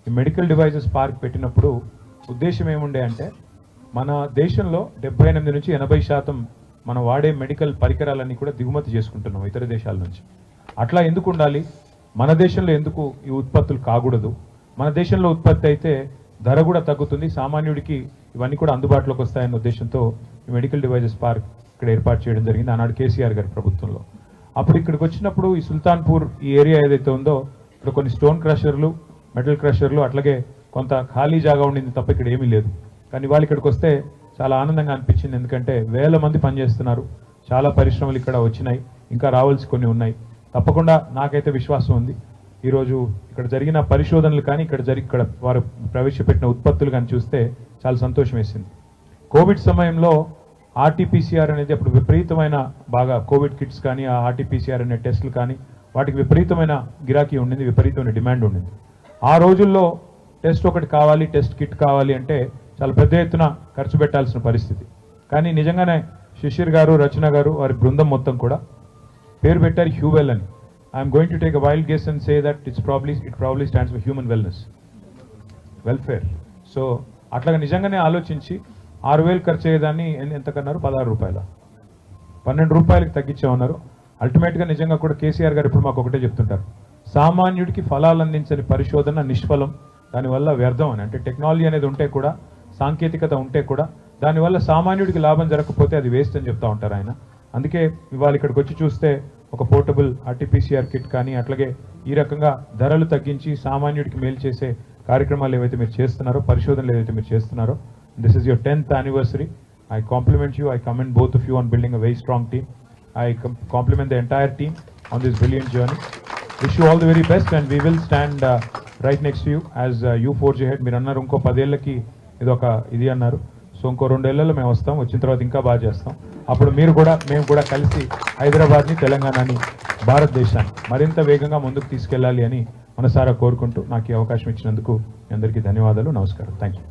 ఈ medical devices park పెట్టినప్పుడు ఉద్దేశం ఏముండే అంటే మన దేశంలో 78 నుంచి 80% మనం వాడే మెడికల్ పరికరాలన్నీ కూడా దిగుమతి చేసుకుంటున్నాం ఇతర దేశాల నుంచి. అట్లా ఎందుకు ఉండాలి, మన దేశంలో ఎందుకు ఈ ఉత్పత్తులు కాకూడదు, మన దేశంలో ఉత్పత్తి అయితే ధర కూడా తగ్గుతుంది, సామాన్యుడికి ఇవన్నీ కూడా అందుబాటులోకి వస్తాయన్న ఉద్దేశంతో ఈ మెడికల్ డివైజెస్ పార్క్ ఇక్కడ ఏర్పాటు చేయడం జరిగింది ఆనాడు కేసీఆర్ గారి ప్రభుత్వంలో. అప్పుడు ఇక్కడికి వచ్చినప్పుడు ఈ సుల్తాన్పూర్ ఈ ఏరియా ఏదైతే ఉందో ఇక్కడ కొన్ని స్టోన్ క్రషర్లు, మెటల్ క్రషర్లు, అట్లాగే కొంత ఖాళీ జాగా ఉండింది తప్ప ఇక్కడ ఏమీ లేదు. కానీ వాళ్ళు ఇక్కడికి వస్తే చాలా ఆనందంగా అనిపించింది, ఎందుకంటే వేల మంది పనిచేస్తున్నారు, చాలా పరిశ్రమలు ఇక్కడ వచ్చినాయి, ఇంకా రావాల్సి కొన్ని ఉన్నాయి. తప్పకుండా నాకైతే విశ్వాసం ఉంది, ఈరోజు ఇక్కడ జరిగిన పరిశోధనలు కానీ ఇక్కడ వారు ప్రవేశపెట్టిన ఉత్పత్తులు కానీ చూస్తే చాలా సంతోషం వేసింది. కోవిడ్ సమయంలో ఆర్టీపీసీఆర్ అనేది అప్పుడు విపరీతమైన బాగా కోవిడ్ కిట్స్ కానీ ఆ ఆర్టీపీసీఆర్ అనే టెస్టులు కానీ వాటికి విపరీతమైన గిరాకీ ఉండింది, విపరీతమైన డిమాండ్ ఉండింది. ఆ రోజుల్లో టెస్ట్ ఒకటి కావాలి, టెస్ట్ కిట్ కావాలి అంటే చాలా పెద్ద ఎత్తున ఖర్చు పెట్టాల్సిన పరిస్థితి. కానీ నిజంగానే శిశిర్ గారు, రచన గారు, వారి బృందం మొత్తం కూడా పేరు పెట్టారు హ్యూవెల్ అని. I'm going to take a wild guess and say that it probably stands for human welfare. So అట్లాగా నిజంగానే ఆలోచించి 6,000 ఖర్చు అయ్యేదాన్ని ఎంత కన్నారు, 16 రూపాయల, 12 రూపాయలకి తగ్గించామన్నారు. అల్టిమేట్గా నిజంగా కూడా కేసీఆర్ గారు ఇప్పుడు మాకు ఒకటే చెప్తుంటారు, సామాన్యుడికి ఫలాలు అందించని పరిశోధన నిష్ఫలం, దానివల్ల వ్యర్థం అని. అంటే టెక్నాలజీ అనేది ఉంటే కూడా, సాంకేతికత ఉంటే కూడా దానివల్ల సామాన్యుడికి లాభం జరగకపోతే అది వేస్ట్ అని చెప్తా ఉంటారు ఆయన. అందుకే ఇవాళ ఇక్కడికి వచ్చి చూస్తే ఒక పోర్టబుల్ ఆర్టీపీసీఆర్ కిట్ కానీ అట్లాగే ఈ రకంగా ధరలు తగ్గించి సామాన్యుడికి మేలు చేసే కార్యక్రమాలు ఏవైతే మీరు చేస్తున్నారో, పరిశోధనలు ఏవైతే మీరు చేస్తున్నారో, this is your 10th anniversary. I compliment you, I commend both of you on building a very strong team. I compliment the entire team on this brilliant journey. Wish you all the very best and we will stand right next to you as you forge ahead. మీరు అన్నారు ఇంకో 10 ఏళ్ళకి ఇదొక ఇది అన్నారు, so ఇంకో 2 ఏళ్లలో మేము వస్తాం, వచ్చిన తర్వాత ఇంకా బాగా చేస్తాం. అప్పుడు మేము కూడా కలిసి హైదరాబాద్ని, తెలంగాణని, భారతదేశాన్ని మరింత వేగంగా ముందుకు తీసుకెళ్ళాలి అని మనసారా కోరుకుంటూ నాకు ఈ అవకాశం ఇచ్చినందుకు మీ అందరికీ ధన్యవాదాలు. నమస్కారం. Thank you.